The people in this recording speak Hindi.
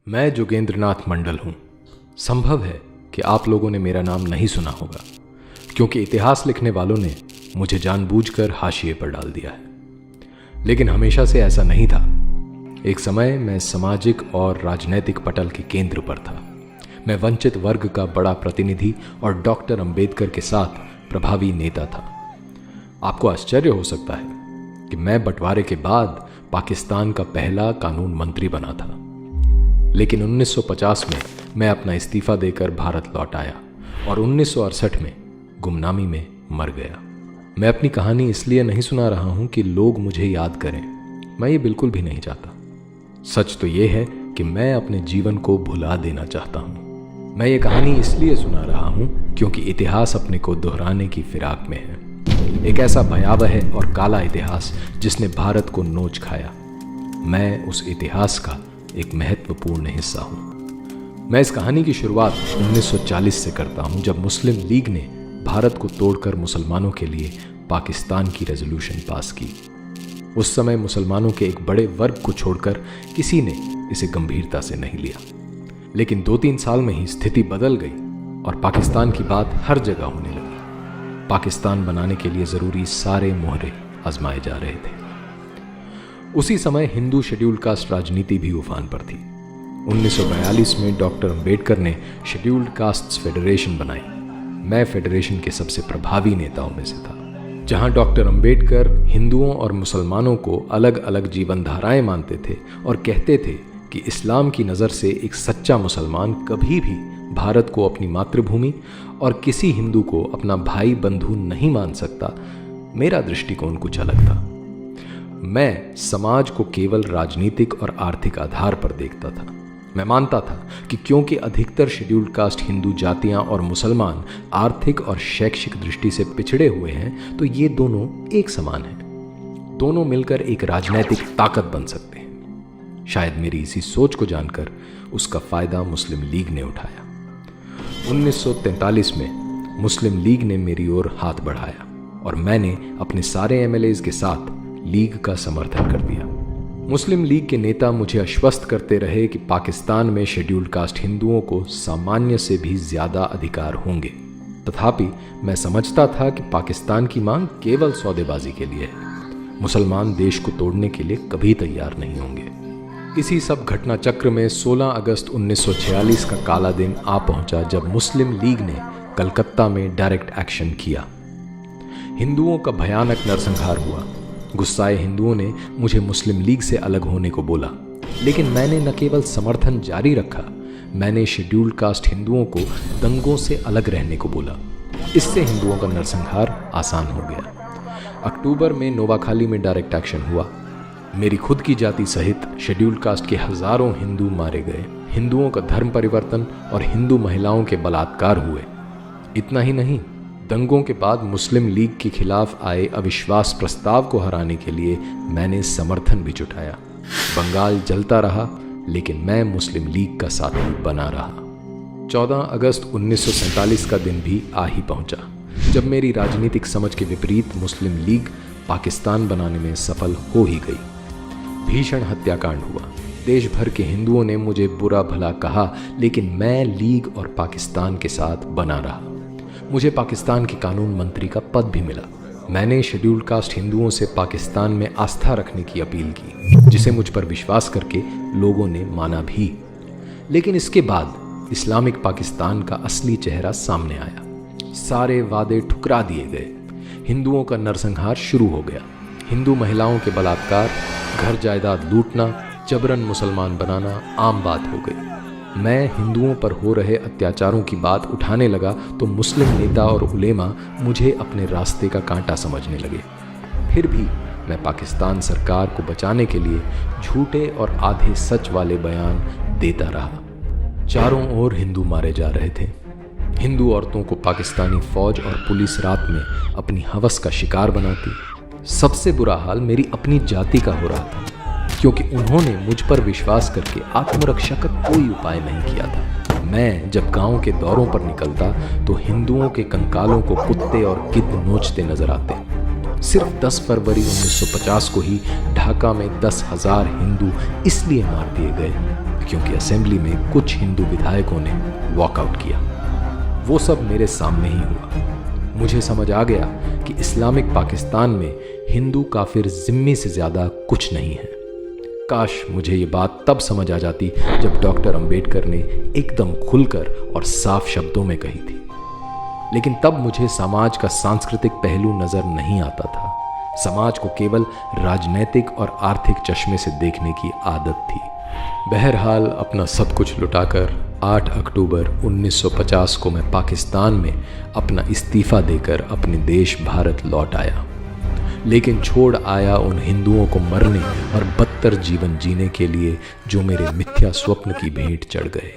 मैं जोगेंद्रनाथ मंडल हूँ। संभव है कि आप लोगों ने मेरा नाम नहीं सुना होगा, क्योंकि इतिहास लिखने वालों ने मुझे जानबूझकर हाशिए पर डाल दिया है। लेकिन हमेशा से ऐसा नहीं था। एक समय मैं सामाजिक और राजनैतिक पटल के केंद्र पर था। मैं वंचित वर्ग का बड़ा प्रतिनिधि और डॉक्टर अंबेडकर के साथ प्रभावी नेता था। आपको आश्चर्य हो सकता है कि मैं बंटवारे के बाद पाकिस्तान का पहला कानून मंत्री बना था, लेकिन 1950 में मैं अपना इस्तीफा देकर भारत लौट आया और 1968 में गुमनामी में मर गया। मैं अपनी कहानी इसलिए नहीं सुना रहा हूं कि लोग मुझे याद करें। मैं ये बिल्कुल भी नहीं चाहता। सच तो ये है कि मैं अपने जीवन को भुला देना चाहता हूं। मैं ये कहानी इसलिए सुना रहा हूं क्योंकि इतिहास अपने को दोहराने की फिराक में है। एक ऐसा भयावह और काला इतिहास जिसने भारत को नोच खाया। मैं उस इतिहास का एक महत्वपूर्ण हिस्सा हूं। मैं इस कहानी की शुरुआत 1940 से करता हूं, जब मुस्लिम लीग ने भारत को तोड़कर मुसलमानों के लिए पाकिस्तान की रेजोल्यूशन पास की। उस समय मुसलमानों के एक बड़े वर्ग को छोड़कर किसी ने इसे गंभीरता से नहीं लिया। लेकिन 2-3 साल में ही स्थिति बदल गई और पाकिस्तान की बात हर जगह होने लगी। पाकिस्तान बनाने के लिए जरूरी सारे मोहरे आजमाए जा रहे थे। उसी समय हिंदू शेड्यूल कास्ट राजनीति भी उफान पर थी। 1942 में डॉक्टर अंबेडकर ने शेड्यूल्ड कास्ट्स फेडरेशन बनाई। मैं फेडरेशन के सबसे प्रभावी नेताओं में से था। जहां डॉक्टर अंबेडकर हिंदुओं और मुसलमानों को अलग अलग जीवन धाराएं मानते थे और कहते थे कि इस्लाम की नज़र से एक सच्चा मुसलमान कभी भी भारत को अपनी मातृभूमि और किसी हिंदू को अपना भाई बंधु नहीं मान सकता, मेरा दृष्टिकोण कुछ अलग था। मैं समाज को केवल राजनीतिक और आर्थिक आधार पर देखता था। मैं मानता था कि क्योंकि अधिकतर शेड्यूल्ड कास्ट हिंदू जातियां और मुसलमान आर्थिक और शैक्षिक दृष्टि से पिछड़े हुए हैं, तो ये दोनों एक समान हैं। दोनों मिलकर एक राजनीतिक ताकत बन सकते हैं। शायद मेरी इसी सोच को जानकर उसका फायदा मुस्लिम लीग ने उठाया। 1943 में मुस्लिम लीग ने मेरी ओर हाथ बढ़ाया और मैंने अपने सारे एमएलएज के साथ लीग का समर्थन कर दिया। मुस्लिम लीग के नेता मुझे आश्वस्त करते रहे कि पाकिस्तान में शेड्यूल्ड कास्ट हिंदुओं को सामान्य से भी ज्यादा अधिकार होंगे। तथापि मैं समझता था कि पाकिस्तान की मांग केवल सौदेबाजी के लिए है। मुसलमान देश को तोड़ने के लिए कभी तैयार नहीं होंगे। इसी सब घटना चक्र में 16 अगस्त 1946 का काला दिन आ पहुंचा, जब मुस्लिम लीग ने कलकत्ता में डायरेक्ट एक्शन किया। हिंदुओं का भयानक नरसंहार हुआ। गुस्साए हिंदुओं ने मुझे मुस्लिम लीग से अलग होने को बोला, लेकिन मैंने न केवल समर्थन जारी रखा, मैंने शेड्यूल्ड कास्ट हिंदुओं को दंगों से अलग रहने को बोला। इससे हिंदुओं का नरसंहार आसान हो गया। अक्टूबर में नोवाखाली में डायरेक्ट एक्शन हुआ। मेरी खुद की जाति सहित शेड्यूल्ड कास्ट के हजारों हिंदू मारे गए। हिंदुओं का धर्म परिवर्तन और हिंदू महिलाओं के बलात्कार हुए। इतना ही नहीं, दंगों के बाद मुस्लिम लीग के खिलाफ आए अविश्वास प्रस्ताव को हराने के लिए मैंने समर्थन भी जुटाया। बंगाल जलता रहा, लेकिन मैं मुस्लिम लीग का साथी बना रहा। 14 अगस्त 1947 का दिन भी आ ही पहुंचा, जब मेरी राजनीतिक समझ के विपरीत मुस्लिम लीग पाकिस्तान बनाने में सफल हो ही गई। भीषण हत्याकांड हुआ। देश भर के हिंदुओं ने मुझे बुरा भला कहा, लेकिन मैं लीग और पाकिस्तान के साथ बना रहा। मुझे पाकिस्तान के कानून मंत्री का पद भी मिला। मैंने शेड्यूल्ड कास्ट हिंदुओं से पाकिस्तान में आस्था रखने की अपील की, जिसे मुझ पर विश्वास करके लोगों ने माना भी। लेकिन इसके बाद इस्लामिक पाकिस्तान का असली चेहरा सामने आया। सारे वादे ठुकरा दिए गए। हिंदुओं का नरसंहार शुरू हो गया। हिंदू महिलाओं के बलात्कार, घर जायदाद लूटना, जबरन मुसलमान बनाना आम बात हो गई। मैं हिंदुओं पर हो रहे अत्याचारों की बात उठाने लगा तो मुस्लिम नेता और उलेमा मुझे अपने रास्ते का कांटा समझने लगे। फिर भी मैं पाकिस्तान सरकार को बचाने के लिए झूठे और आधे सच वाले बयान देता रहा। चारों ओर हिंदू मारे जा रहे थे। हिंदू औरतों को पाकिस्तानी फौज और पुलिस रात में अपनी हवस का शिकार बनाती। सबसे बुरा हाल मेरी अपनी जाति का हो रहा था, क्योंकि उन्होंने मुझ पर विश्वास करके आत्मरक्षा का कोई उपाय नहीं किया था। मैं जब गांव के दौरों पर निकलता तो हिंदुओं के कंकालों को कुत्ते और गिद्ध नोचते नजर आते। सिर्फ 10 फरवरी 1950 को ही ढाका में 10,000 हिंदू इसलिए मार दिए गए क्योंकि असेंबली में कुछ हिंदू विधायकों ने वॉकआउट किया। वो सब मेरे सामने ही हुआ। मुझे समझ आ गया कि इस्लामिक पाकिस्तान में हिंदू काफिर जिम्मी से ज़्यादा कुछ नहीं है। काश मुझे ये बात तब समझ आ जाती जब डॉक्टर अंबेडकर ने एकदम खुलकर और साफ शब्दों में कही थी। लेकिन तब मुझे समाज का सांस्कृतिक पहलू नज़र नहीं आता था। समाज को केवल राजनैतिक और आर्थिक चश्मे से देखने की आदत थी। बहरहाल अपना सब कुछ लुटाकर 8 अक्टूबर 1950 को मैं पाकिस्तान में अपना इस्तीफ़ा देकर अपने देश भारत लौट आया। लेकिन छोड़ आया उन हिंदुओं को मरने और बदतर जीवन जीने के लिए जो मेरे मिथ्या स्वप्न की भेंट चढ़ गए।